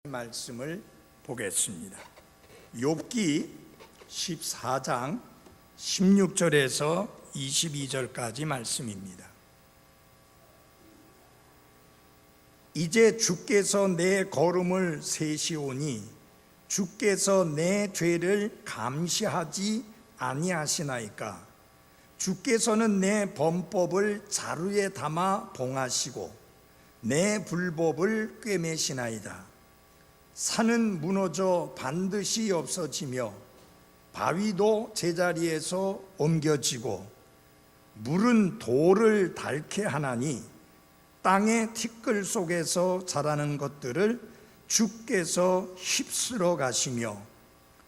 말씀을 보겠습니다. 욥기 14장 16절에서 22절까지 말씀입니다. 이제 주께서 내 걸음을 세시오니 주께서 내 죄를 감시하지 아니하시나이까. 주께서는 내 범법을 자루에 담아 봉하시고 내 불법을 꿰매시나이다. 산은 무너져 반드시 없어지며 바위도 제자리에서 옮겨지고 물은 돌을 닳게 하나니 땅의 티끌 속에서 자라는 것들을 주께서 휩쓸어 가시며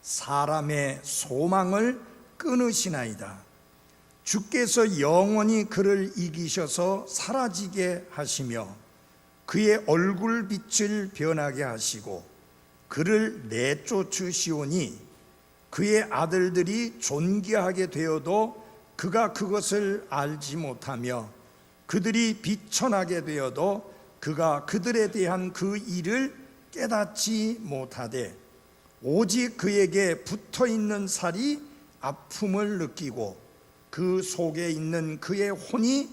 사람의 소망을 끊으시나이다. 주께서 영원히 그를 이기셔서 사라지게 하시며 그의 얼굴빛을 변하게 하시고 그를 내쫓으시오니 그의 아들들이 존귀하게 되어도 그가 그것을 알지 못하며 그들이 비천하게 되어도 그가 그들에 대한 그 일을 깨닫지 못하되 오직 그에게 붙어있는 살이 아픔을 느끼고 그 속에 있는 그의 혼이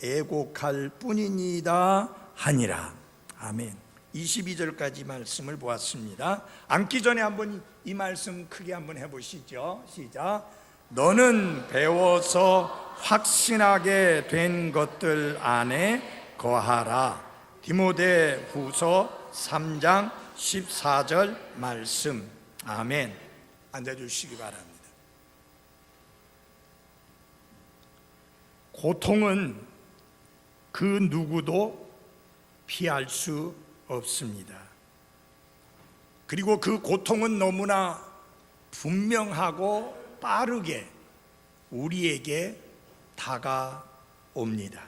애곡할 뿐이니이다 하니라. 아멘. 22절까지 말씀을 보았습니다. 앉기 전에 한번 이 말씀 크게 한번 해보시죠. 시작. 너는 배워서 확신하게 된 것들 안에 거하라. 디모데 후서 3장 14절 말씀. 아멘. 앉아주시기 바랍니다. 고통은 그 누구도 피할 수 없습니다. 그리고 그 고통은 너무나 분명하고 빠르게 우리에게 다가옵니다.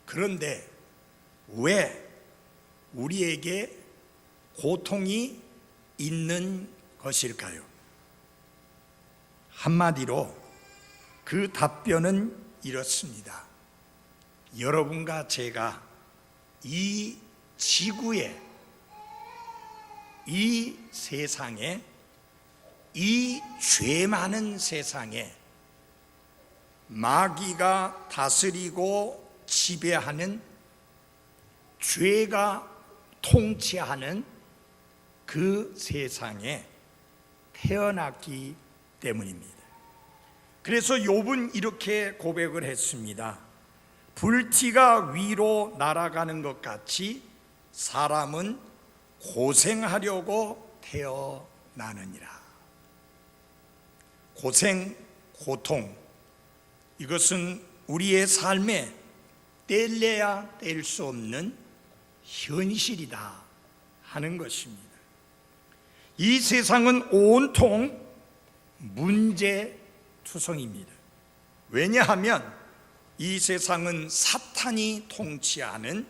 그런데 왜 우리에게 고통이 있는 것일까요? 한마디로 그 답변은 이렇습니다. 여러분과 제가 이 지구에, 이 세상에, 이 죄 많은 세상에 마귀가 다스리고 지배하는, 죄가 통치하는 그 세상에 태어났기 때문입니다. 그래서 욥은 이렇게 고백을 했습니다. 불티가 위로 날아가는 것 같이 사람은 고생하려고 태어나느니라. 고생, 고통, 이것은 우리의 삶에 뗄래야 뗄 수 없는 현실이다 하는 것입니다. 이 세상은 온통 문제투성입니다. 왜냐하면 이 세상은 사탄이 통치하는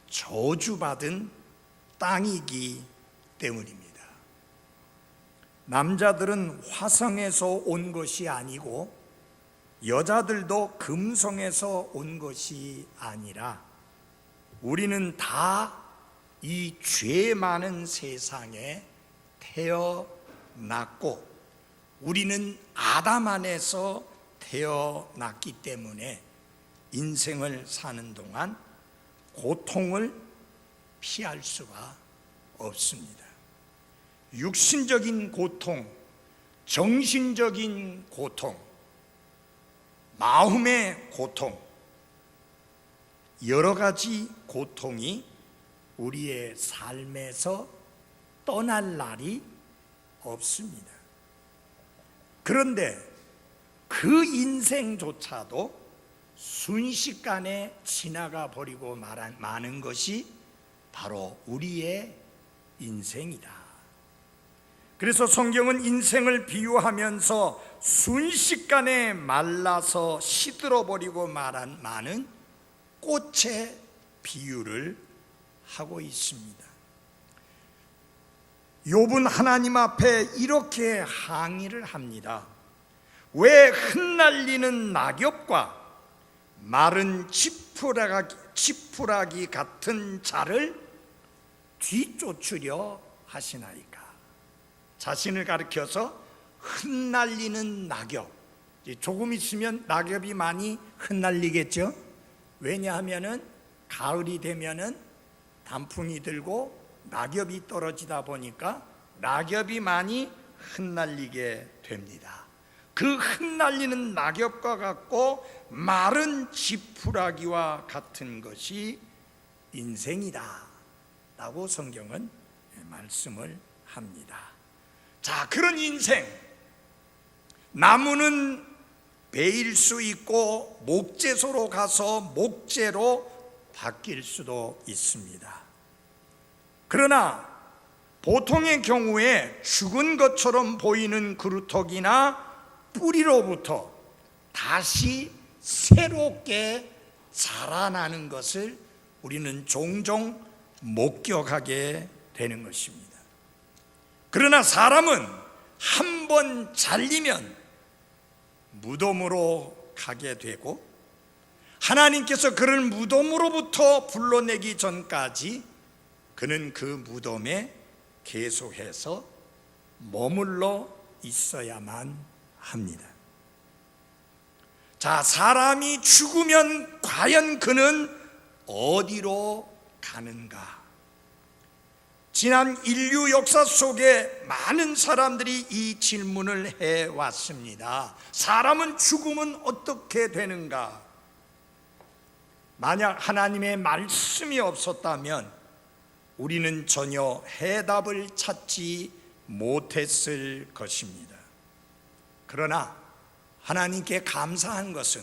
저주받은 땅이기 때문입니다. 남자들은 화성에서 온 것이 아니고 여자들도 금성에서 온 것이 아니라 우리는 다 이 죄 많은 세상에 태어났고 우리는 아담 안에서 태어났기 때문에 인생을 사는 동안 고통을 피할 수가 없습니다. 육신적인 고통, 정신적인 고통, 마음의 고통, 여러 가지 고통이 우리의 삶에서 떠날 날이 없습니다. 그런데 그 인생조차도 순식간에 지나가 버리고 마는 것이 바로 우리의 인생이다. 그래서 성경은 인생을 비유하면서 순식간에 말라서 시들어 버리고 마는 꽃의 비유를 하고 있습니다. 욥은 하나님 앞에 이렇게 항의를 합니다. 왜 흩날리는 낙엽과 마른 지푸라기 같은 자를 뒤쫓으려 하시나이까. 자신을 가리켜서 흩날리는 낙엽. 조금 있으면 낙엽이 많이 흩날리겠죠. 왜냐하면은 가을이 되면은 단풍이 들고 낙엽이 떨어지다 보니까 낙엽이 많이 흩날리게 됩니다. 그 흩날리는 낙엽과 같고 마른 지푸라기와 같은 것이 인생이다 라고 성경은 말씀을 합니다. 자, 그런 인생, 나무는 베일 수 있고 목재소로 가서 목재로 바뀔 수도 있습니다. 그러나 보통의 경우에 죽은 것처럼 보이는 그루터기나 뿌리로부터 다시 새롭게 자라나는 것을 우리는 종종 목격하게 되는 것입니다. 그러나 사람은 한 번 잘리면 무덤으로 가게 되고 하나님께서 그를 무덤으로부터 불러내기 전까지 그는 그 무덤에 계속해서 머물러 있어야만 합니다. 자, 사람이 죽으면 과연 그는 어디로 가는가? 지난 인류 역사 속에 많은 사람들이 이 질문을 해왔습니다. 사람은 죽으면 어떻게 되는가? 만약 하나님의 말씀이 없었다면 우리는 전혀 해답을 찾지 못했을 것입니다. 그러나 하나님께 감사한 것은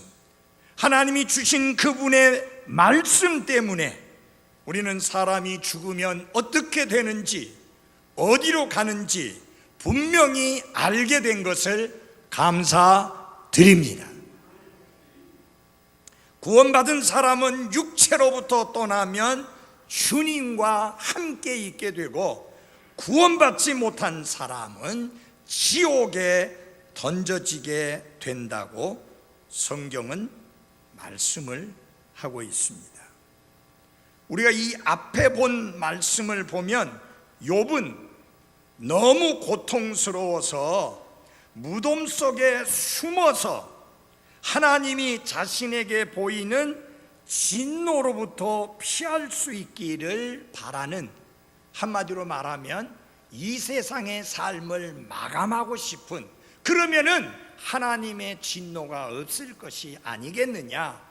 하나님이 주신 그분의 말씀 때문에 우리는 사람이 죽으면 어떻게 되는지, 어디로 가는지 분명히 알게 된 것을 감사드립니다. 구원받은 사람은 육체로부터 떠나면 주님과 함께 있게 되고, 구원받지 못한 사람은 지옥에 던져지게 된다고 성경은 말씀을 하고 있습니다. 우리가 이 앞에 본 말씀을 보면 욥은 너무 고통스러워서 무덤 속에 숨어서 하나님이 자신에게 보이는 진노로부터 피할 수 있기를 바라는, 한마디로 말하면 이 세상의 삶을 마감하고 싶은, 그러면은 하나님의 진노가 없을 것이 아니겠느냐.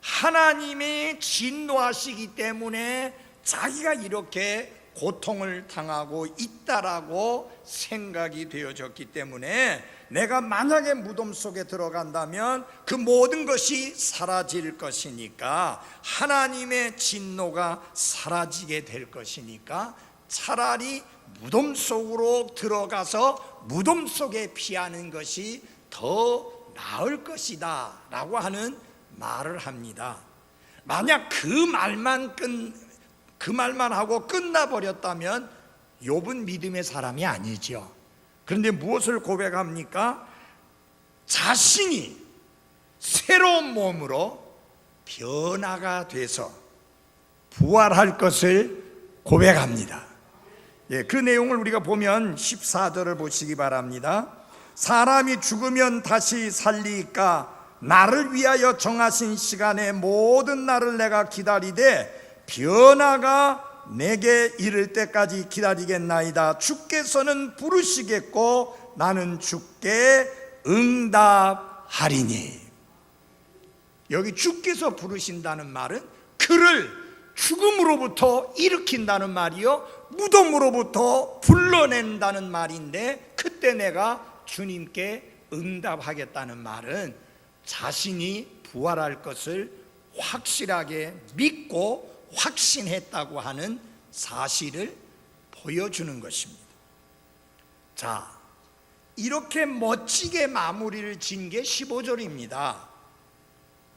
하나님의 진노하시기 때문에 자기가 이렇게 고통을 당하고 있다라고 생각이 되어졌기 때문에 내가 만약에 무덤 속에 들어간다면 그 모든 것이 사라질 것이니까, 하나님의 진노가 사라지게 될 것이니까 차라리 무덤 속으로 들어가서 무덤 속에 피하는 것이 더 나을 것이다 라고 하는 말을 합니다. 만약 그 말만 하고 끝나버렸다면 욥은 믿음의 사람이 아니죠. 그런데 무엇을 고백합니까? 자신이 새로운 몸으로 변화가 돼서 부활할 것을 고백합니다. 그 내용을 우리가 보면 14절을 보시기 바랍니다. 사람이 죽으면 다시 살리까 나를 위하여 정하신 시간에 모든 날을 내가 기다리되 변화가 내게 이를 때까지 기다리겠나이다. 주께서는 부르시겠고 나는 주께 응답하리니. 여기 주께서 부르신다는 말은 그를 죽음으로부터 일으킨다는 말이요, 무덤으로부터 불러낸다는 말인데, 그때 내가 주님께 응답하겠다는 말은 자신이 부활할 것을 확실하게 믿고 확신했다고 하는 사실을 보여주는 것입니다. 자, 이렇게 멋지게 마무리를 진 게 15절입니다.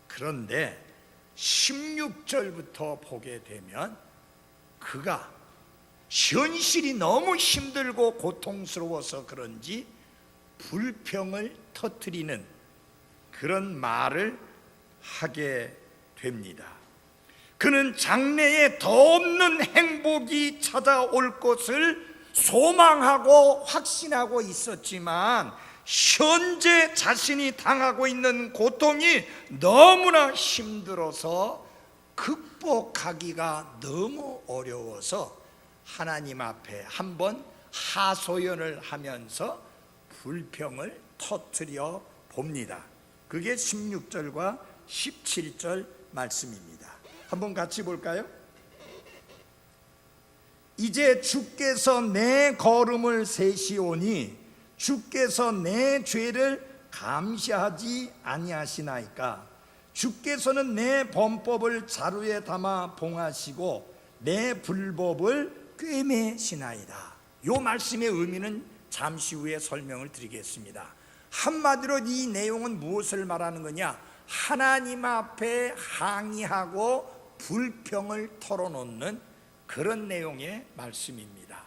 그런데 16절부터 보게 되면 그가 현실이 너무 힘들고 고통스러워서 그런지 불평을 터뜨리는 그런 말을 하게 됩니다. 그는 장래에 더 없는 행복이 찾아올 것을 소망하고 확신하고 있었지만 현재 자신이 당하고 있는 고통이 너무나 힘들어서 극복하기가 너무 어려워서 하나님 앞에 한번 하소연을 하면서 불평을 터뜨려 봅니다. 그게 16절과 17절 말씀입니다. 한번 같이 볼까요? 이제 주께서 내 걸음을 세시오니 주께서 내 죄를 감시하지 아니하시나이까. 주께서는 내 범법을 자루에 담아 봉하시고 내 불법을 꿰매시나이다. 이 말씀의 의미는 잠시 후에 설명을 드리겠습니다. 한마디로 이 내용은 무엇을 말하는 거냐? 하나님 앞에 항의하고 불평을 털어놓는 그런 내용의 말씀입니다.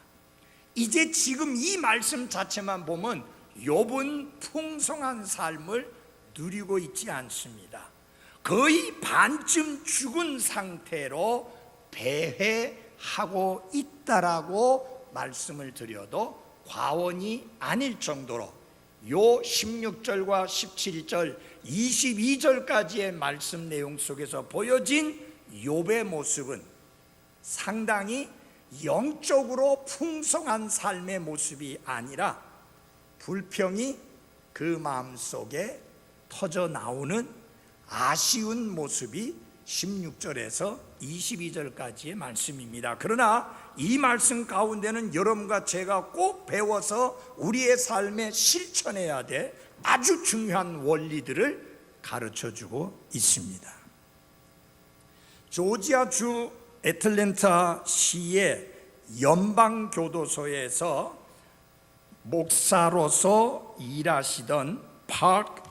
이제 지금 이 말씀 자체만 보면 욥은 풍성한 삶을 누리고 있지 않습니다. 거의 반쯤 죽은 상태로 배회하고 있다라고 말씀을 드려도 과언이 아닐 정도로 요 16절과 17절, 22절까지의 말씀 내용 속에서 보여진 욥의 모습은 상당히 영적으로 풍성한 삶의 모습이 아니라 불평이 그 마음속에 터져 나오는 아쉬운 모습이 16절에서 22절까지의 말씀입니다. 그러나 이 말씀 가운데는 여러분과 제가 꼭 배워서 우리의 삶에 실천해야 될 아주 중요한 원리들을 가르쳐주고 있습니다. 조지아주 애틀랜타 시의 연방교도소에서 목사로서 일하시던 파크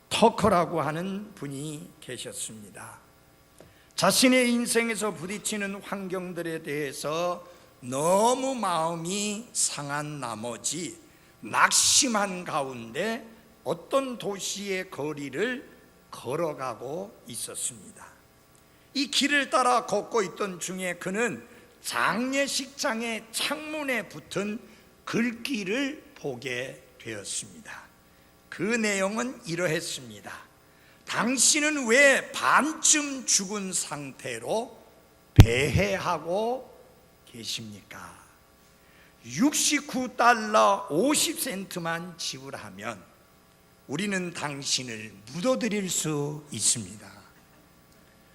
터커라고 하는 분이 계셨습니다. 자신의 인생에서 부딪히는 환경들에 대해서 너무 마음이 상한 나머지 낙심한 가운데 어떤 도시의 거리를 걸어가고 있었습니다. 이 길을 따라 걷고 있던 중에 그는 장례식장의 창문에 붙은 글귀를 보게 되었습니다. 그 내용은 이러했습니다. 당신은 왜 반쯤 죽은 상태로 배회하고 계십니까? 69달러 50센트만 지불하면 우리는 당신을 묻어드릴 수 있습니다.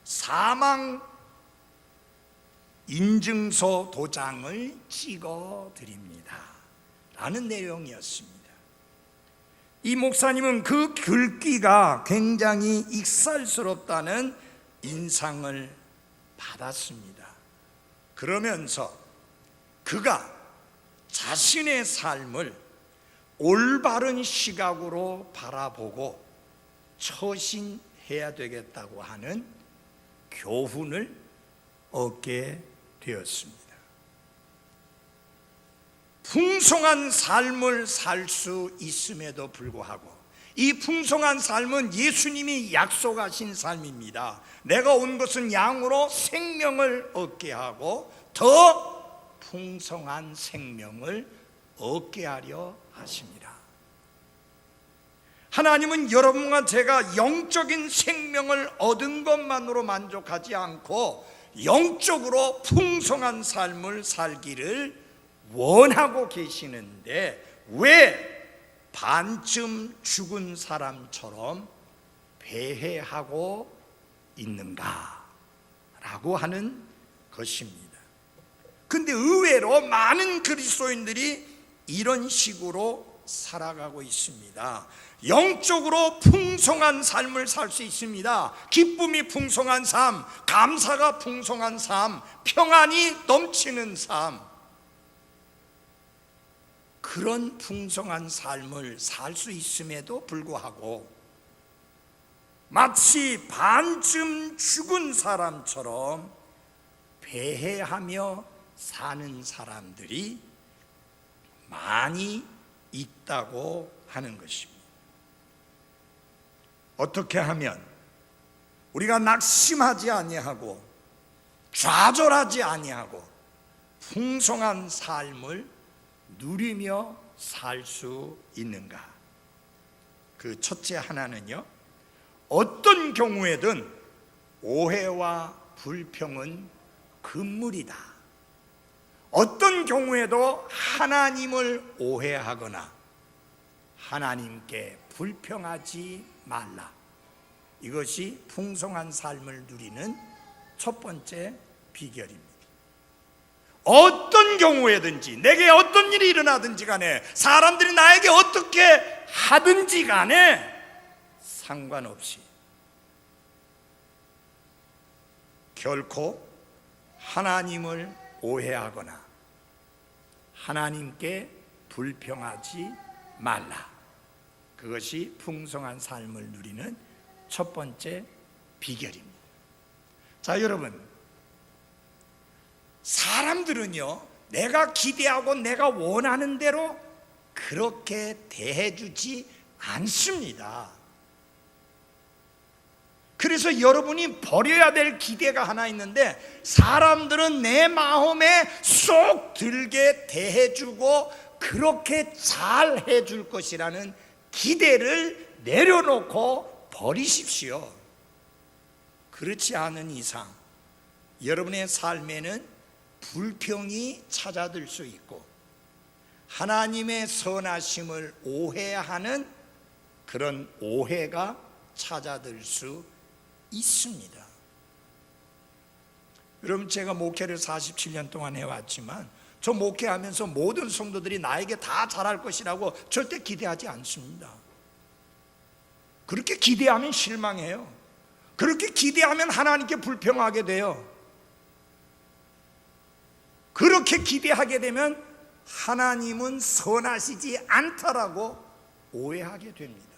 사망 인증서 도장을 찍어 드립니다. 라는 내용이었습니다. 이 목사님은 그 글귀가 굉장히 익살스럽다는 인상을 받았습니다. 그러면서 그가 자신의 삶을 올바른 시각으로 바라보고 처신해야 되겠다고 하는 교훈을 얻게 되었습니다. 풍성한 삶을 살 수 있음에도 불구하고 이 풍성한 삶은 예수님이 약속하신 삶입니다. 내가 온 것은 양으로 생명을 얻게 하고 더 풍성한 생명을 얻게 하려 하십니다. 하나님은 여러분과 제가 영적인 생명을 얻은 것만으로 만족하지 않고 영적으로 풍성한 삶을 살기를 원하고 계시는데 왜 반쯤 죽은 사람처럼 배회하고 있는가? 라고 하는 것입니다. 근데 의외로 많은 그리스도인들이 이런 식으로 살아가고 있습니다. 영적으로 풍성한 삶을 살 수 있습니다. 기쁨이 풍성한 삶, 감사가 풍성한 삶, 평안이 넘치는 삶, 그런 풍성한 삶을 살 수 있음에도 불구하고 마치 반쯤 죽은 사람처럼 배회하며 사는 사람들이 많이 있다고 하는 것입니다. 어떻게 하면 우리가 낙심하지 아니하고 좌절하지 아니하고 풍성한 삶을 누리며 살 수 있는가? 그 첫째 하나는요, 어떤 경우에든 오해와 불평은 금물이다. 어떤 경우에도 하나님을 오해하거나 하나님께 불평하지 말라. 이것이 풍성한 삶을 누리는 첫 번째 비결입니다. 어떤 경우에든지 내게 어떤 일이 일어나든지 간에 사람들이 나에게 어떻게 하든지 간에 상관없이 결코 하나님을 오해하거나 하나님께 불평하지 말라. 그것이 풍성한 삶을 누리는 첫 번째 비결입니다. 자, 여러분, 사람들은요, 내가 기대하고 내가 원하는 대로 그렇게 대해주지 않습니다. 그래서 여러분이 버려야 될 기대가 하나 있는데, 사람들은 내 마음에 쏙 들게 대해주고 그렇게 잘 해줄 것이라는 기대를 내려놓고 버리십시오. 그렇지 않은 이상 여러분의 삶에는 불평이 찾아들 수 있고 하나님의 선하심을 오해하는 그런 오해가 찾아들 수 있습니다. 여러분, 제가 목회를 47년 동안 해왔지만 저 목회하면서 모든 성도들이 나에게 다 잘할 것이라고 절대 기대하지 않습니다. 그렇게 기대하면 실망해요. 그렇게 기대하면 하나님께 불평하게 돼요. 그렇게 기대하게 되면 하나님은 선하시지 않다라고 오해하게 됩니다.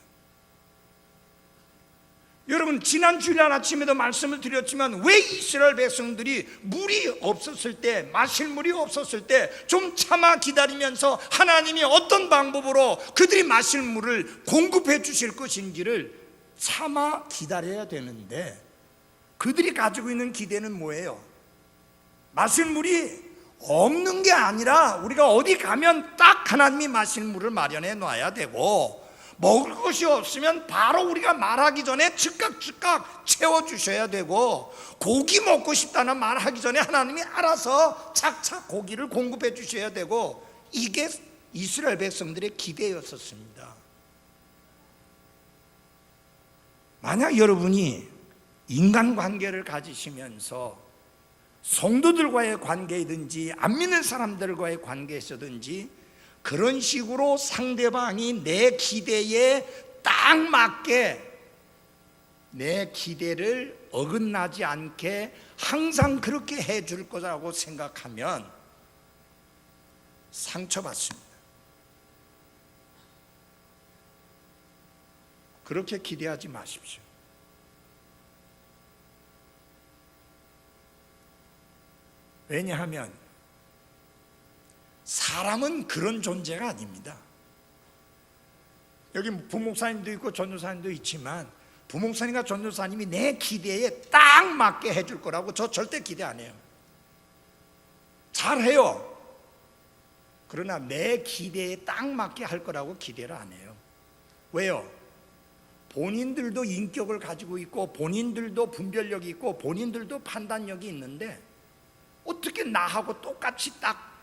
여러분, 지난 주일 아침에도 말씀을 드렸지만 왜 이스라엘 백성들이 물이 없었을 때, 마실 물이 없었을 때 좀 참아 기다리면서 하나님이 어떤 방법으로 그들이 마실 물을 공급해 주실 것인지를 참아 기다려야 되는데, 그들이 가지고 있는 기대는 뭐예요? 마실 물이 없는 게 아니라 우리가 어디 가면 딱 하나님이 마실 물을 마련해 놔야 되고, 먹을 것이 없으면 바로 우리가 말하기 전에 즉각 채워주셔야 되고, 고기 먹고 싶다는 말하기 전에 하나님이 알아서 착착 고기를 공급해 주셔야 되고, 이게 이스라엘 백성들의 기대였었습니다. 만약 여러분이 인간관계를 가지시면서 성도들과의 관계이든지 안 믿는 사람들과의 관계에서든지 그런 식으로 상대방이 내 기대에 딱 맞게, 내 기대를 어긋나지 않게 항상 그렇게 해줄 거라고 생각하면 상처받습니다. 그렇게 기대하지 마십시오. 왜냐하면 사람은 그런 존재가 아닙니다. 여기 부목사님도 있고 전도사님도 있지만 부목사님과 전도사님이 내 기대에 딱 맞게 해줄 거라고 저 절대 기대 안 해요. 잘해요. 그러나 내 기대에 딱 맞게 할 거라고 기대를 안 해요. 왜요? 본인들도 인격을 가지고 있고 본인들도 분별력이 있고 본인들도 판단력이 있는데 어떻게 나하고 똑같이 딱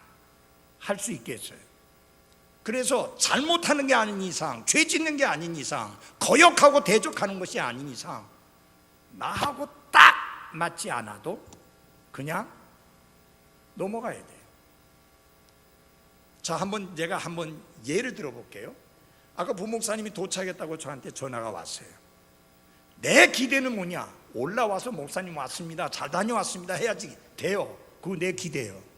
할 수 있겠어요? 그래서 잘못하는 게 아닌 이상, 죄 짓는 게 아닌 이상, 거역하고 대적하는 것이 아닌 이상 나하고 딱 맞지 않아도 그냥 넘어가야 돼요. 자, 제가 한번 예를 들어볼게요. 아까 부목사님이 도착했다고 저한테 전화가 왔어요. 내 기대는 뭐냐? 올라와서 목사님 왔습니다, 잘 다녀왔습니다 해야지 돼요. 그거 내 기대예요.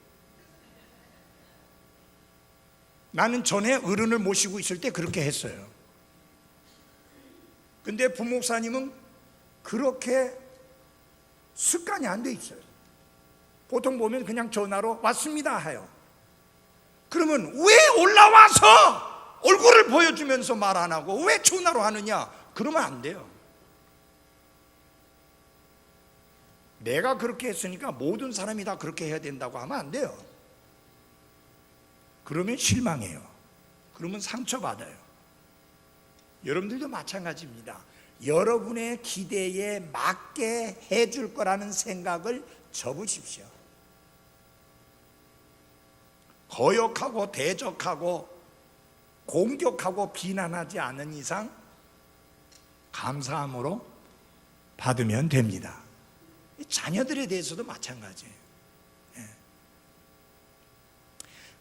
나는 전에 어른을 모시고 있을 때 그렇게 했어요. 근데 부목사님은 그렇게 습관이 안 돼 있어요. 보통 보면 그냥 전화로 왔습니다 해요. 그러면 왜 올라와서 얼굴을 보여주면서 말 안 하고 왜 전화로 하느냐? 그러면 안 돼요. 내가 그렇게 했으니까 모든 사람이 다 그렇게 해야 된다고 하면 안 돼요. 그러면 실망해요. 그러면 상처받아요. 여러분들도 마찬가지입니다. 여러분의 기대에 맞게 해줄 거라는 생각을 접으십시오. 거역하고 대적하고 공격하고 비난하지 않은 이상 감사함으로 받으면 됩니다. 자녀들에 대해서도 마찬가지예요.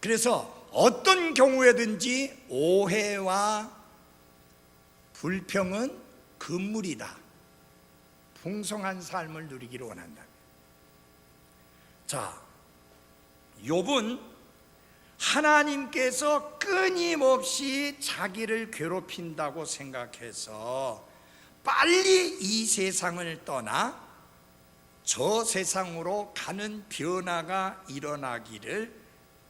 그래서 어떤 경우에든지 오해와 불평은 금물이다. 풍성한 삶을 누리기를 원한다. 자, 욥은 하나님께서 끊임없이 자기를 괴롭힌다고 생각해서 빨리 이 세상을 떠나 저 세상으로 가는 변화가 일어나기를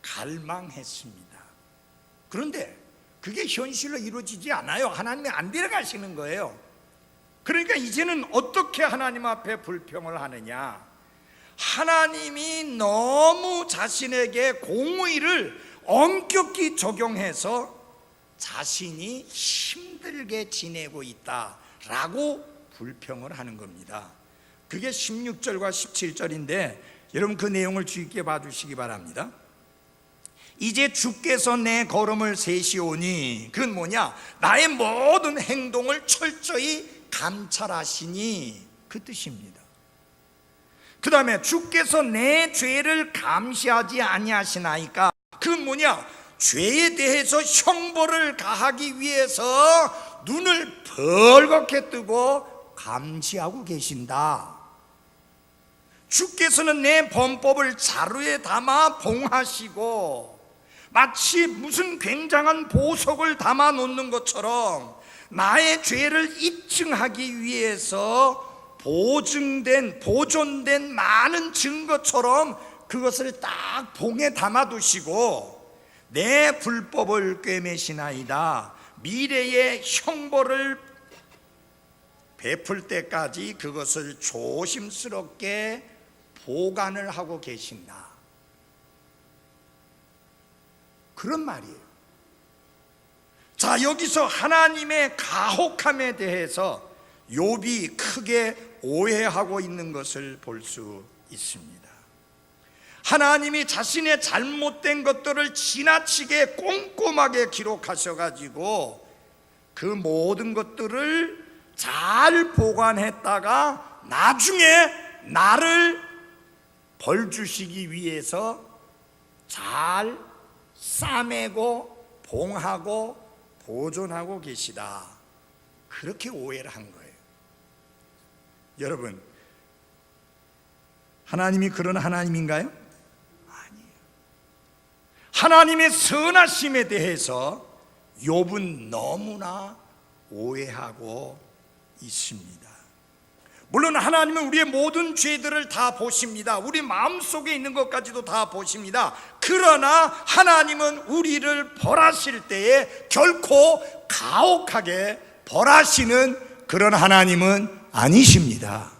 갈망했습니다. 그런데 그게 현실로 이루어지지 않아요. 하나님이 안 데려가시는 거예요. 그러니까 이제는 어떻게 하나님 앞에 불평을 하느냐? 하나님이 너무 자신에게 공의를 엄격히 적용해서 자신이 힘들게 지내고 있다라고 불평을 하는 겁니다. 그게 16절과 17절인데 여러분 그 내용을 주의 깊게 봐주시기 바랍니다. 이제 주께서 내 걸음을 세시오니, 그건 뭐냐? 나의 모든 행동을 철저히 감찰하시니, 그 뜻입니다. 그 다음에 주께서 내 죄를 감시하지 아니하시나이까, 그건 뭐냐? 죄에 대해서 형벌을 가하기 위해서 눈을 벌겋게 뜨고 감시하고 계신다. 주께서는 내 범법을 자루에 담아 봉하시고 마치 무슨 굉장한 보석을 담아 놓는 것처럼 나의 죄를 입증하기 위해서 보존된 많은 증거처럼 그것을 딱 봉에 담아 두시고 내 불법을 꿰매시나이다. 미래의 형벌을 베풀 때까지 그것을 조심스럽게 보관을 하고 계신다. 그런 말이에요. 자, 여기서 하나님의 가혹함에 대해서 욥이 크게 오해하고 있는 것을 볼 수 있습니다. 하나님이 자신의 잘못된 것들을 지나치게 꼼꼼하게 기록하셔가지고 그 모든 것들을 잘 보관했다가 나중에 나를 벌 주시기 위해서 잘 싸매고 봉하고 보존하고 계시다. 그렇게 오해를 한 거예요. 여러분, 하나님이 그런 하나님인가요? 아니에요. 하나님의 선하심에 대해서 욥은 너무나 오해하고 있습니다. 물론 하나님은 우리의 모든 죄들을 다 보십니다. 우리 마음속에 있는 것까지도 다 보십니다. 그러나 하나님은 우리를 벌하실 때에 결코 가혹하게 벌하시는 그런 하나님은 아니십니다.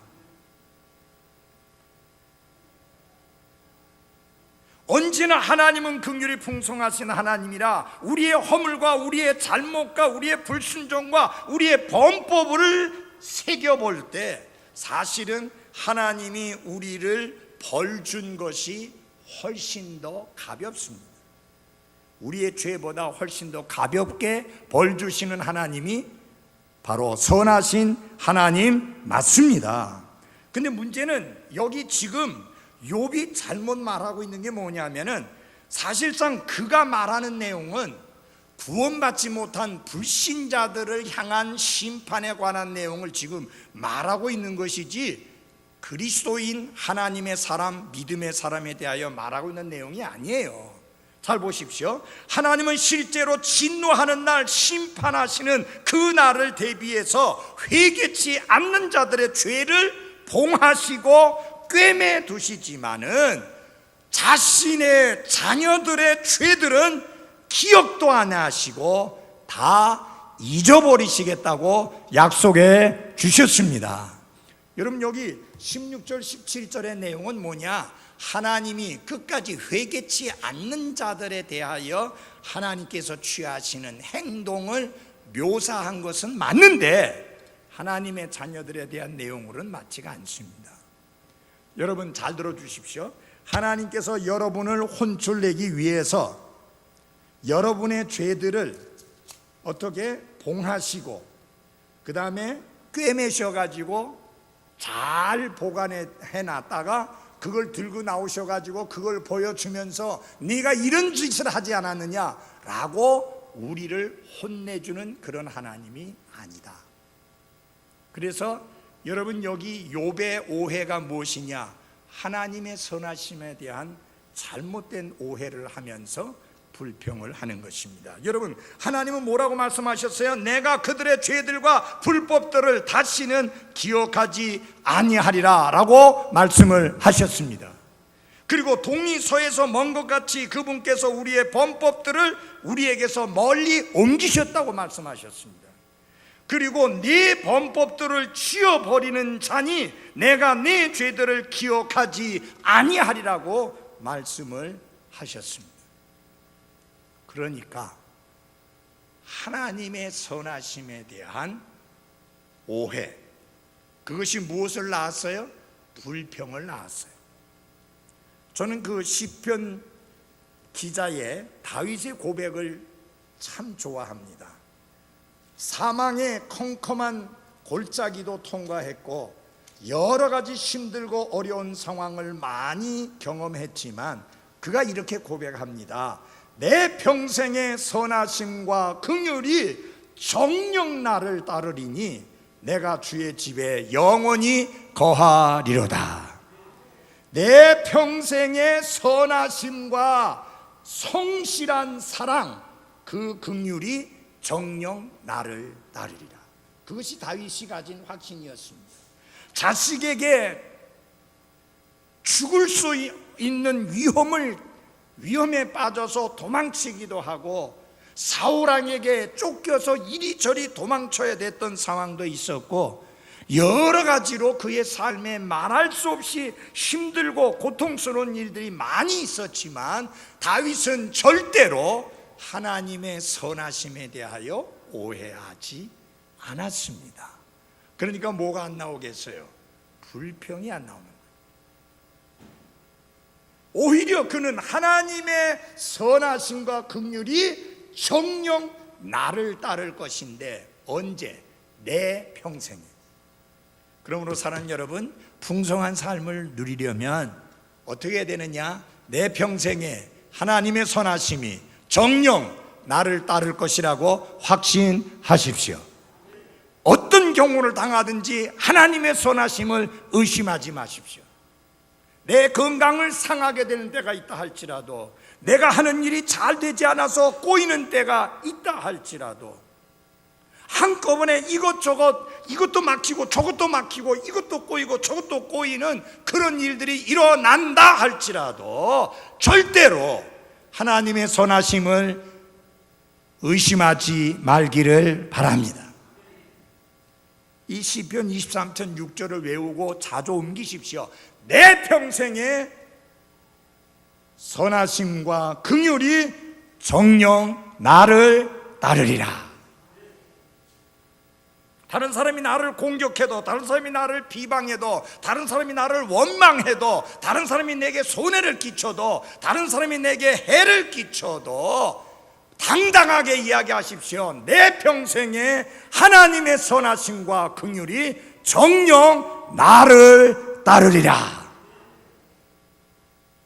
언제나 하나님은 긍휼이 풍성하신 하나님이라 우리의 허물과 우리의 잘못과 우리의 불순종과 우리의 범법을 새겨볼 때 사실은 하나님이 우리를 벌준 것이 훨씬 더 가볍습니다. 우리의 죄보다 훨씬 더 가볍게 벌 주시는 하나님이 바로 선하신 하나님 맞습니다. 근데 문제는 여기 지금 욥이 잘못 말하고 있는 게 뭐냐면은 사실상 그가 말하는 내용은 구원받지 못한 불신자들을 향한 심판에 관한 내용을 지금 말하고 있는 것이지 그리스도인 하나님의 사람, 믿음의 사람에 대하여 말하고 있는 내용이 아니에요. 잘 보십시오. 하나님은 실제로 진노하는 날, 심판하시는 그 날을 대비해서 회개치 않는 자들의 죄를 봉하시고 꿰매 두시지만은 자신의 자녀들의 죄들은 기억도 안 하시고 다 잊어버리시겠다고 약속해 주셨습니다. 여러분, 여기 16절 17절의 내용은 뭐냐? 하나님이 끝까지 회개치 않는 자들에 대하여 하나님께서 취하시는 행동을 묘사한 것은 맞는데 하나님의 자녀들에 대한 내용으로는 맞지가 않습니다. 여러분 잘 들어주십시오. 하나님께서 여러분을 혼쭐내기 위해서 여러분의 죄들을 어떻게 봉하시고 그 다음에 꿰매셔가지고 잘 보관해 놨다가 그걸 들고 나오셔가지고 그걸 보여주면서 네가 이런 짓을 하지 않았느냐라고 우리를 혼내주는 그런 하나님이 아니다. 그래서 여러분 여기 욥의 오해가 무엇이냐? 하나님의 선하심에 대한 잘못된 오해를 하면서 불평을 하는 것입니다. 여러분 하나님은 뭐라고 말씀하셨어요? 내가 그들의 죄들과 불법들을 다시는 기억하지 아니하리라 라고 말씀을 하셨습니다. 그리고 동이 서에서 먼 것 같이 그분께서 우리의 범법들을 우리에게서 멀리 옮기셨다고 말씀하셨습니다. 그리고 네 범법들을 치워버리는 자니 내가 네 죄들을 기억하지 아니하리라고 말씀을 하셨습니다. 그러니까 하나님의 선하심에 대한 오해, 그것이 무엇을 낳았어요? 불평을 낳았어요. 저는 그 시편 기자의 다윗의 고백을 참 좋아합니다. 사망의 컴컴한 골짜기도 통과했고 여러 가지 힘들고 어려운 상황을 많이 경험했지만 그가 이렇게 고백합니다. 내 평생의 선하심과 긍휼이 정녕 나를 따르리니 내가 주의 집에 영원히 거하리로다. 내 평생의 선하심과 성실한 사랑, 그 긍휼이 정녕 나를 따르리라. 그것이 다윗이 가진 확신이었습니다. 자식에게 죽을 수 있는 위험에 빠져서 도망치기도 하고 사울왕에게 쫓겨서 이리저리 도망쳐야 됐던 상황도 있었고 여러 가지로 그의 삶에 말할 수 없이 힘들고 고통스러운 일들이 많이 있었지만 다윗은 절대로 하나님의 선하심에 대하여 오해하지 않았습니다. 그러니까 뭐가 안 나오겠어요? 불평이 안 나오는 거예요. 오히려 그는 하나님의 선하심과 긍휼이 정녕 나를 따를 것인데 언제? 내 평생에. 그러므로 사랑하는 여러분, 풍성한 삶을 누리려면 어떻게 해야 되느냐? 내 평생에 하나님의 선하심이 정녕 나를 따를 것이라고 확신하십시오. 어떤 경우를 당하든지 하나님의 선하심을 의심하지 마십시오. 내 건강을 상하게 되는 때가 있다 할지라도, 내가 하는 일이 잘 되지 않아서 꼬이는 때가 있다 할지라도, 한꺼번에 이것저것, 이것도 막히고 저것도 막히고 이것도 꼬이고 저것도 꼬이는 그런 일들이 일어난다 할지라도 절대로 하나님의 선하심을 의심하지 말기를 바랍니다. 이 시편 23편 6절을 외우고 자주 옮기십시오. 내 평생에 선하심과 긍휼이 정녕 나를 따르리라. 다른 사람이 나를 공격해도, 다른 사람이 나를 비방해도, 다른 사람이 나를 원망해도, 다른 사람이 내게 손해를 끼쳐도, 다른 사람이 내게 해를 끼쳐도 당당하게 이야기하십시오. 내 평생에 하나님의 선하심과 긍휼이 정녕 나를 따르리라.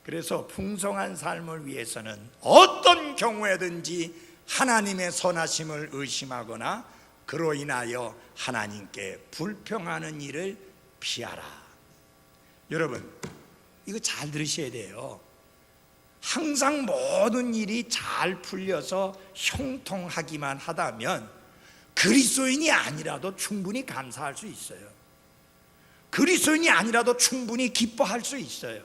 그래서 풍성한 삶을 위해서는 어떤 경우에든지 하나님의 선하심을 의심하거나 그로 인하여 하나님께 불평하는 일을 피하라. 여러분, 이거 잘 들으셔야 돼요. 항상 모든 일이 잘 풀려서 형통하기만 하다면 그리스도인이 아니라도 충분히 감사할 수 있어요. 그리스도인이 아니라도 충분히 기뻐할 수 있어요.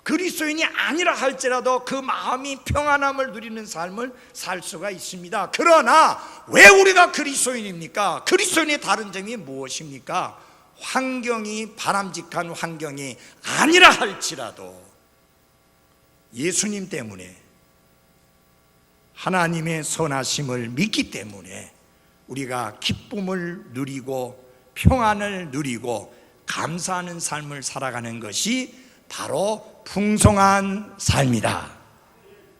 그리스도인이 아니라 할지라도 그 마음이 평안함을 누리는 삶을 살 수가 있습니다. 그러나 왜 우리가 그리스도인입니까? 그리스도인의 다른 점이 무엇입니까? 환경이 바람직한 환경이 아니라 할지라도 예수님 때문에, 하나님의 선하심을 믿기 때문에 우리가 기쁨을 누리고 평안을 누리고 감사하는 삶을 살아가는 것이 바로 풍성한 삶이다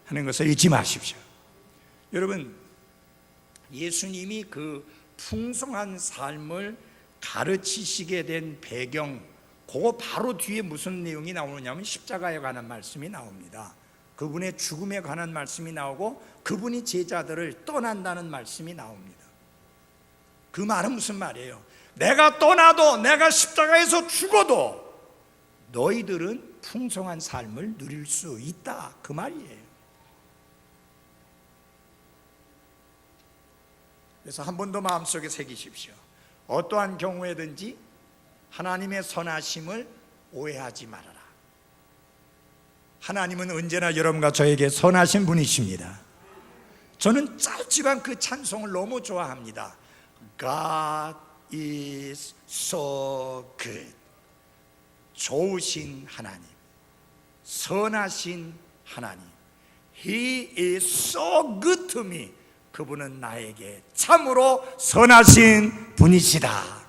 하는 것을 잊지 마십시오. 여러분, 예수님이 그 풍성한 삶을 가르치시게 된 배경, 그거 바로 뒤에 무슨 내용이 나오느냐면 십자가에 관한 말씀이 나옵니다. 그분의 죽음에 관한 말씀이 나오고 그분이 제자들을 떠난다는 말씀이 나옵니다. 그 말은 무슨 말이에요? 내가 떠나도, 내가 십자가에서 죽어도 너희들은 풍성한 삶을 누릴 수 있다, 그 말이에요. 그래서 한 번 더 마음속에 새기십시오. 어떠한 경우에든지 하나님의 선하심을 오해하지 말아라. 하나님은 언제나 여러분과 저에게 선하신 분이십니다. 저는 짧지만 그 찬송을 너무 좋아합니다. God is so good. 좋으신 하나님, 선하신 하나님. He is so good to me. 그분은 나에게 참으로 선하신 분이시다.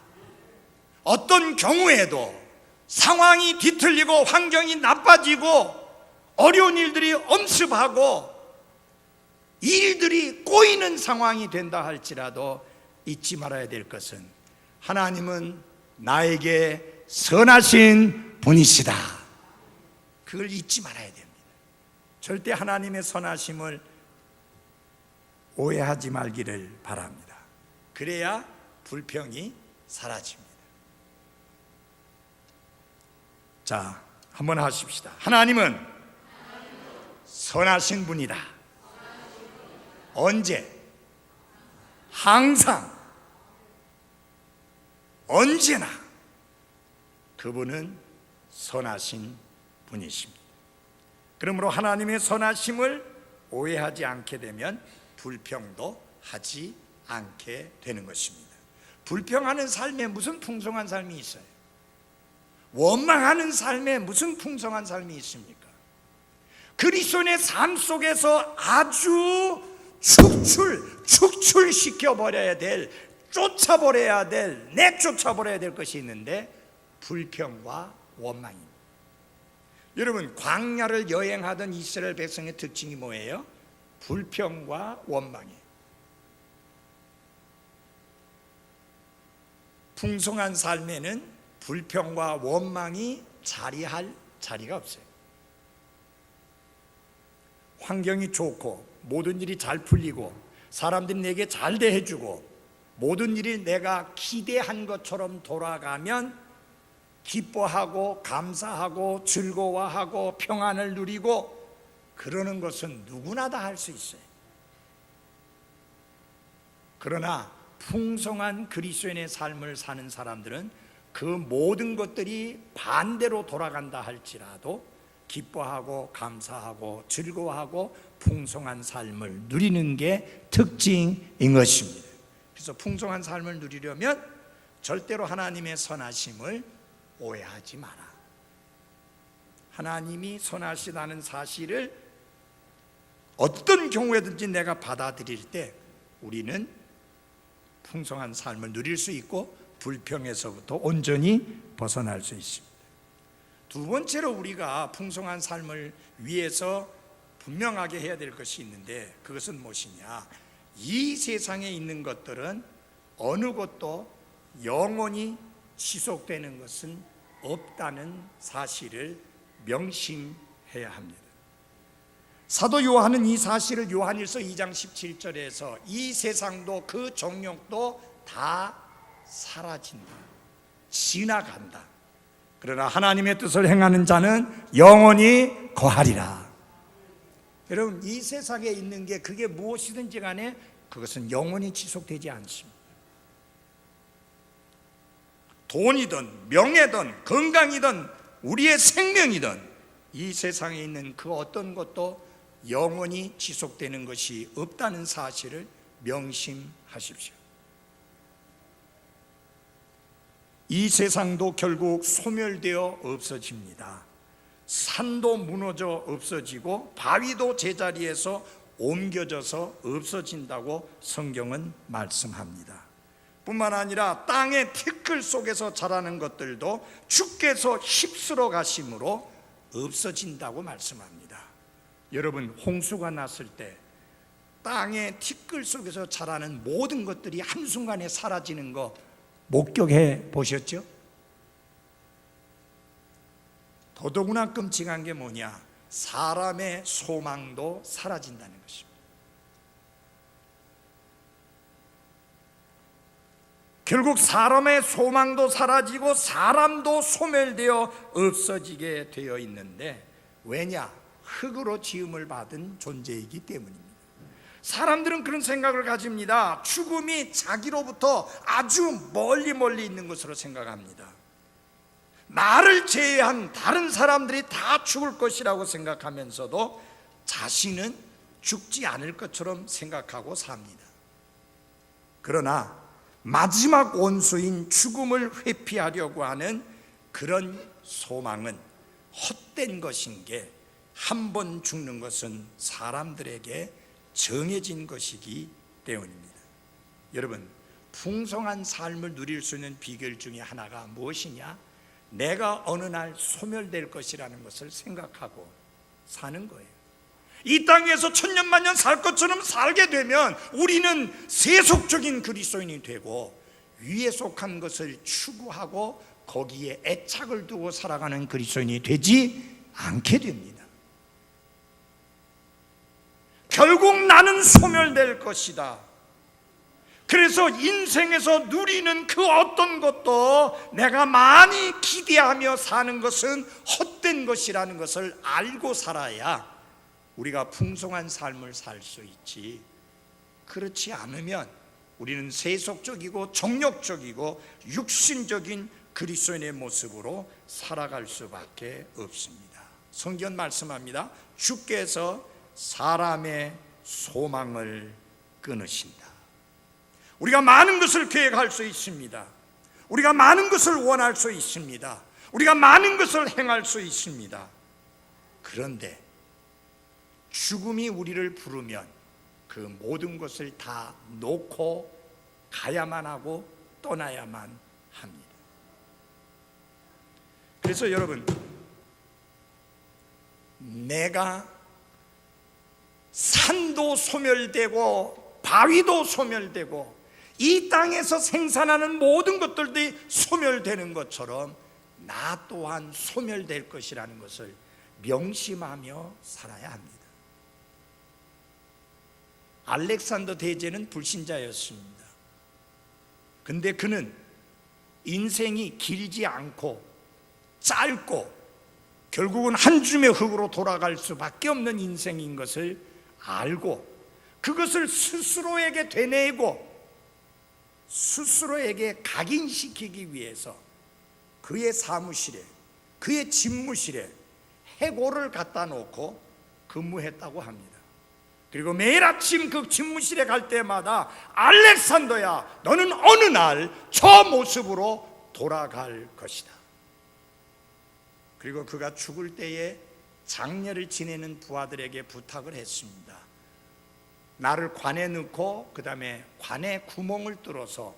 어떤 경우에도 상황이 뒤틀리고 환경이 나빠지고 어려운 일들이 엄습하고 일들이 꼬이는 상황이 된다 할지라도 잊지 말아야 될 것은 하나님은 나에게 선하신 분이시다. 그걸 잊지 말아야 됩니다. 절대 하나님의 선하심을 오해하지 말기를 바랍니다. 그래야 불평이 사라집니다. 자, 한번 하십시다. 하나님은 선하신 분이다. 언제? 항상, 언제나 그분은 선하신 분이십니다. 그러므로 하나님의 선하심을 오해하지 않게 되면 불평도 하지 않게 되는 것입니다. 불평하는 삶에 무슨 풍성한 삶이 있어요? 원망하는 삶에 무슨 풍성한 삶이 있습니까? 그리스도인의 삶 속에서 아주 축출시켜버려야 될, 쫓아버려야 될, 내쫓아버려야 될 것이 있는데 불평과 원망입니다. 여러분, 광야를 여행하던 이스라엘 백성의 특징이 뭐예요? 불평과 원망이에요. 풍성한 삶에는 불평과 원망이 자리할 자리가 없어요. 환경이 좋고 모든 일이 잘 풀리고 사람들이 내게 잘 대해주고 모든 일이 내가 기대한 것처럼 돌아가면 기뻐하고 감사하고 즐거워하고 평안을 누리고 그러는 것은 누구나 다 할 수 있어요. 그러나 풍성한 그리스도인의 삶을 사는 사람들은 그 모든 것들이 반대로 돌아간다 할지라도 기뻐하고 감사하고 즐거워하고 풍성한 삶을 누리는 게 특징인 것입니다. 그래서 풍성한 삶을 누리려면 절대로 하나님의 선하심을 오해하지 마라. 하나님이 선하시다는 사실을 어떤 경우에든지 내가 받아들일 때 우리는 풍성한 삶을 누릴 수 있고 불평에서부터 온전히 벗어날 수 있습니다. 두 번째로 우리가 풍성한 삶을 위해서 분명하게 해야 될 것이 있는데 그것은 무엇이냐? 이 세상에 있는 것들은 어느 것도 영원히 지속되는 것은 없다는 사실을 명심해야 합니다. 사도 요한은 이 사실을 요한일서 2장 17절에서 이 세상도 그 정욕도 다 사라진다, 지나간다. 그러나 하나님의 뜻을 행하는 자는 영원히 거하리라. 여러분, 이 세상에 있는 게 그게 무엇이든지 간에 그것은 영원히 지속되지 않습니다. 돈이든 명예든 건강이든 우리의 생명이든 이 세상에 있는 그 어떤 것도 영원히 지속되는 것이 없다는 사실을 명심하십시오. 이 세상도 결국 소멸되어 없어집니다. 산도 무너져 없어지고 바위도 제자리에서 옮겨져서 없어진다고 성경은 말씀합니다. 뿐만 아니라 땅의 티끌 속에서 자라는 것들도 주께서 휩쓸어 가심으로 없어진다고 말씀합니다. 여러분, 홍수가 났을 때 땅의 티끌 속에서 자라는 모든 것들이 한순간에 사라지는 거 목격해 보셨죠? 더더구나 끔찍한 게 뭐냐? 사람의 소망도 사라진다는 것입니다. 결국 사람의 소망도 사라지고 사람도 소멸되어 없어지게 되어 있는데, 왜냐? 흙으로 지음을 받은 존재이기 때문입니다. 사람들은 그런 생각을 가집니다. 죽음이 자기로부터 아주 멀리 있는 것으로 생각합니다. 나를 제외한 다른 사람들이 다 죽을 것이라고 생각하면서도 자신은 죽지 않을 것처럼 생각하고 삽니다. 그러나 마지막 원수인 죽음을 회피하려고 하는 그런 소망은 헛된 것인 게, 한 번 죽는 것은 사람들에게 정해진 것이기 때문입니다. 여러분, 풍성한 삶을 누릴 수 있는 비결 중에 하나가 무엇이냐? 내가 어느 날 소멸될 것이라는 것을 생각하고 사는 거예요. 이 땅에서 천년만년 살 것처럼 살게 되면 우리는 세속적인 그리스도인이 되고, 위에 속한 것을 추구하고 거기에 애착을 두고 살아가는 그리스도인이 되지 않게 됩니다. 결국 나는 소멸될 것이다. 그래서 인생에서 누리는 그 어떤 것도 내가 많이 기대하며 사는 것은 헛된 것이라는 것을 알고 살아야 우리가 풍성한 삶을 살 수 있지, 그렇지 않으면 우리는 세속적이고 정욕적이고 육신적인 그리스도인의 모습으로 살아갈 수밖에 없습니다. 성경 말씀합니다. 주께서 사람의 소망을 끊으신다. 우리가 많은 것을 계획할 수 있습니다. 우리가 많은 것을 원할 수 있습니다. 우리가 많은 것을 행할 수 있습니다. 그런데 죽음이 우리를 부르면 그 모든 것을 다 놓고 가야만 하고 떠나야만 합니다. 그래서 여러분, 내가 산도 소멸되고 바위도 소멸되고 이 땅에서 생산하는 모든 것들이 소멸되는 것처럼 나 또한 소멸될 것이라는 것을 명심하며 살아야 합니다. 알렉산더 대제는 불신자였습니다. 근데 그는 인생이 길지 않고 짧고 결국은 한 줌의 흙으로 돌아갈 수밖에 없는 인생인 것을 알고 그것을 스스로에게 되뇌고 스스로에게 각인시키기 위해서 그의 사무실에, 그의 집무실에 해골을 갖다 놓고 근무했다고 합니다. 그리고 매일 아침 그 집무실에 갈 때마다 알렉산더야, 너는 어느 날 저 모습으로 돌아갈 것이다. 그리고 그가 죽을 때에 장례를 지내는 부하들에게 부탁을 했습니다. 나를 관에 넣고 그 다음에 관에 구멍을 뚫어서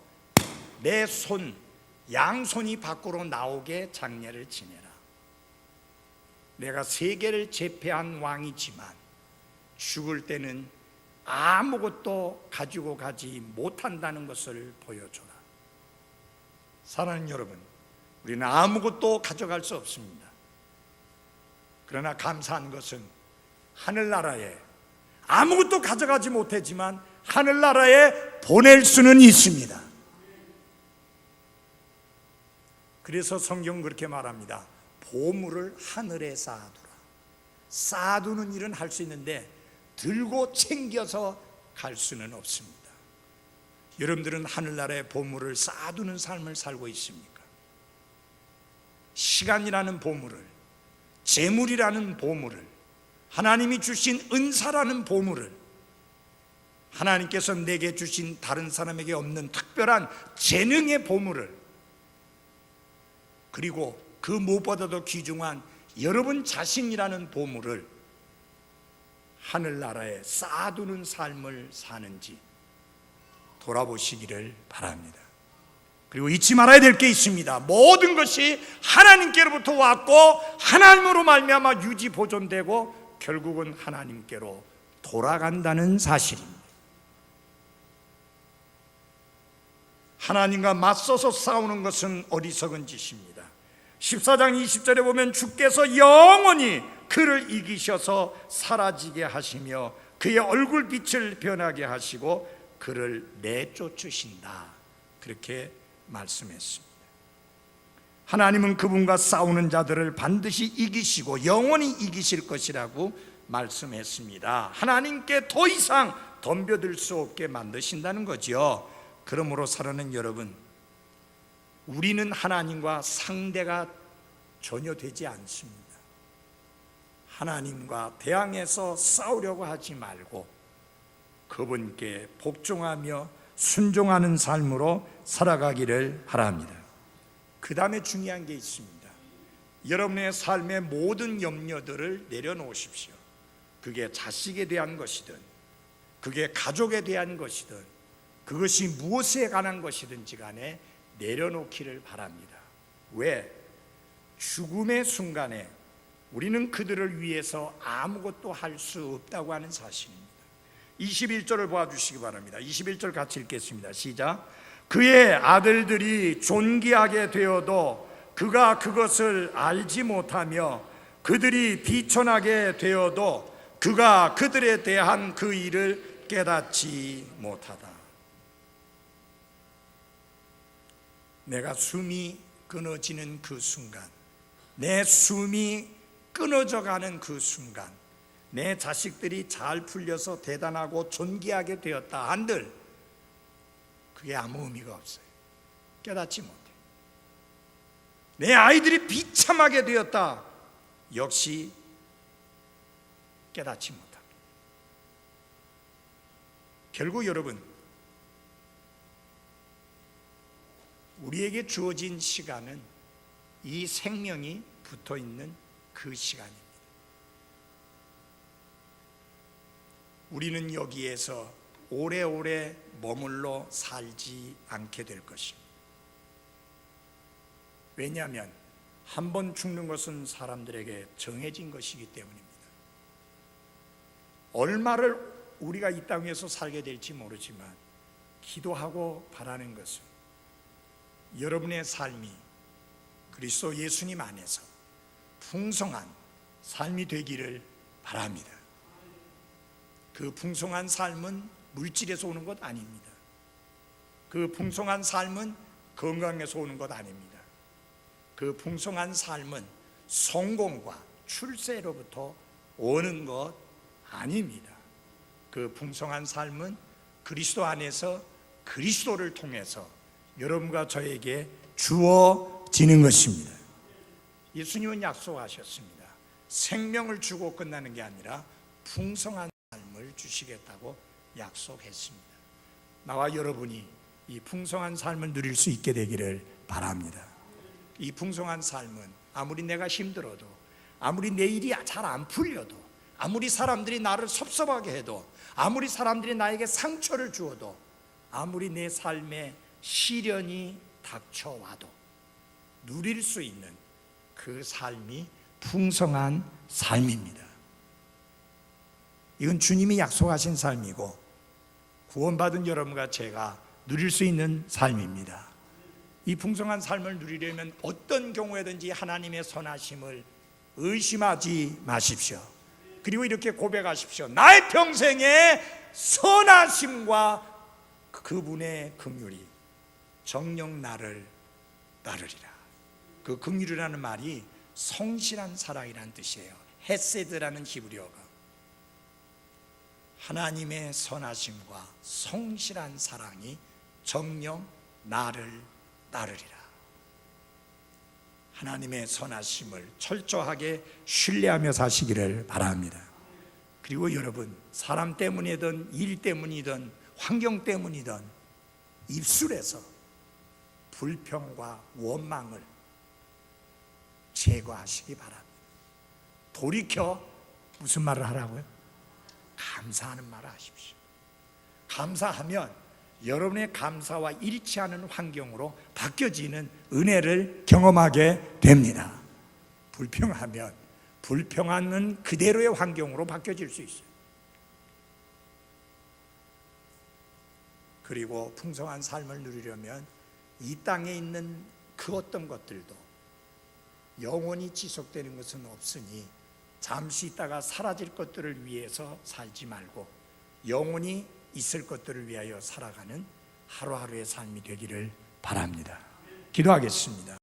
내 손, 양손이 밖으로 나오게 장례를 지내라. 내가 세계를 제패한 왕이지만 죽을 때는 아무것도 가지고 가지 못한다는 것을 보여줘라. 사랑하는 여러분, 우리는 아무것도 가져갈 수 없습니다. 그러나 감사한 것은 하늘나라에 아무것도 가져가지 못했지만 하늘나라에 보낼 수는 있습니다. 그래서 성경은 그렇게 말합니다. 보물을 하늘에 쌓아두라. 쌓아두는 일은 할 수 있는데 들고 챙겨서 갈 수는 없습니다. 여러분들은 하늘나라에 보물을 쌓아두는 삶을 살고 있습니까? 시간이라는 보물을, 재물이라는 보물을, 하나님이 주신 은사라는 보물을, 하나님께서 내게 주신 다른 사람에게 없는 특별한 재능의 보물을 그리고 그 무엇보다도 귀중한 여러분 자신이라는 보물을 하늘나라에 쌓아두는 삶을 사는지 돌아보시기를 바랍니다. 그리고 잊지 말아야 될 게 있습니다. 모든 것이 하나님께로부터 왔고 하나님으로 말미암아 유지 보존되고 결국은 하나님께로 돌아간다는 사실입니다. 하나님과 맞서서 싸우는 것은 어리석은 짓입니다. 14장 20절에 보면 주께서 영원히 그를 이기셔서 사라지게 하시며 그의 얼굴빛을 변하게 하시고 그를 내쫓으신다, 그렇게 말씀했습니다. 하나님은 그분과 싸우는 자들을 반드시 이기시고 영원히 이기실 것이라고 말씀했습니다. 하나님께 더 이상 덤벼들 수 없게 만드신다는 거죠. 그러므로 사랑하는 여러분, 우리는 하나님과 상대가 전혀 되지 않습니다. 하나님과 대항해서 싸우려고 하지 말고 그분께 복종하며 순종하는 삶으로 살아가기를 바랍니다. 그 다음에 중요한 게 있습니다. 여러분의 삶의 모든 염려들을 내려놓으십시오. 그게 자식에 대한 것이든 그게 가족에 대한 것이든 그것이 무엇에 관한 것이든지 간에 내려놓기를 바랍니다. 왜? 죽음의 순간에 우리는 그들을 위해서 아무것도 할 수 없다고 하는 사실입니다. 21절을 보아주시기 바랍니다. 21절 같이 읽겠습니다. 시작. 그의 아들들이 존귀하게 되어도 그가 그것을 알지 못하며 그들이 비천하게 되어도 그가 그들에 대한 그 일을 깨닫지 못하다. 내가 숨이 끊어지는 그 순간, 내 숨이 끊어져 가는 그 순간, 내 자식들이 잘 풀려서 대단하고 존귀하게 되었다 한들 그게 아무 의미가 없어요. 깨닫지 못해. 내 아이들이 비참하게 되었다, 역시 깨닫지 못합니다. 결국 여러분, 우리에게 주어진 시간은 이 생명이 붙어있는 그 시간입니다. 우리는 여기에서 오래오래 머물러 살지 않게 될 것입니다. 왜냐하면 한 번 죽는 것은 사람들에게 정해진 것이기 때문입니다. 얼마를 우리가 이 땅에서 살게 될지 모르지만 기도하고 바라는 것은 여러분의 삶이 그리스도 예수님 안에서 풍성한 삶이 되기를 바랍니다. 그 풍성한 삶은 물질에서 오는 것 아닙니다. 그 풍성한 삶은 건강에서 오는 것 아닙니다. 그 풍성한 삶은 성공과 출세로부터 오는 것 아닙니다. 그 풍성한 삶은 그리스도 안에서 그리스도를 통해서 여러분과 저에게 주어지는 것입니다. 예수님은 약속하셨습니다. 생명을 주고 끝나는 게 아니라 풍성한 삶을 주시겠다고 약속했습니다. 나와 여러분이 이 풍성한 삶을 누릴 수 있게 되기를 바랍니다. 이 풍성한 삶은 아무리 내가 힘들어도, 아무리 내 일이 잘 안 풀려도, 아무리 사람들이 나를 섭섭하게 해도, 아무리 사람들이 나에게 상처를 주어도, 아무리 내 삶에 시련이 닥쳐와도 누릴 수 있는 그 삶이 풍성한 삶입니다. 이건 주님이 약속하신 삶이고 구원받은 여러분과 제가 누릴 수 있는 삶입니다. 이 풍성한 삶을 누리려면 어떤 경우에든지 하나님의 선하심을 의심하지 마십시오. 그리고 이렇게 고백하십시오. 나의 평생의 선하심과 그분의 긍휼이 정녕 나를 따르리라. 그 긍휼이라는 말이 성실한 사랑이라는 뜻이에요. 헤세드라는 히브리어가 하나님의 선하심과 성실한 사랑이 정녕 나를 따르리라. 하나님의 선하심을 철저하게 신뢰하며 사시기를 바랍니다. 그리고 여러분, 사람 때문이든 일 때문이든 환경 때문이든 입술에서 불평과 원망을 제거하시기 바랍니다. 돌이켜 무슨 말을 하라고요? 감사하는 말을 하십시오. 감사하면 여러분의 감사와 일치하는 환경으로 바뀌어지는 은혜를 경험하게 됩니다. 불평하면 불평하는 그대로의 환경으로 바뀌어질 수 있어요. 그리고 풍성한 삶을 누리려면 이 땅에 있는 그 어떤 것들도 영원히 지속되는 것은 없으니 잠시 있다가 사라질 것들을 위해서 살지 말고 영원히 있을 것들을 위하여 살아가는 하루하루의 삶이 되기를 바랍니다. 기도하겠습니다.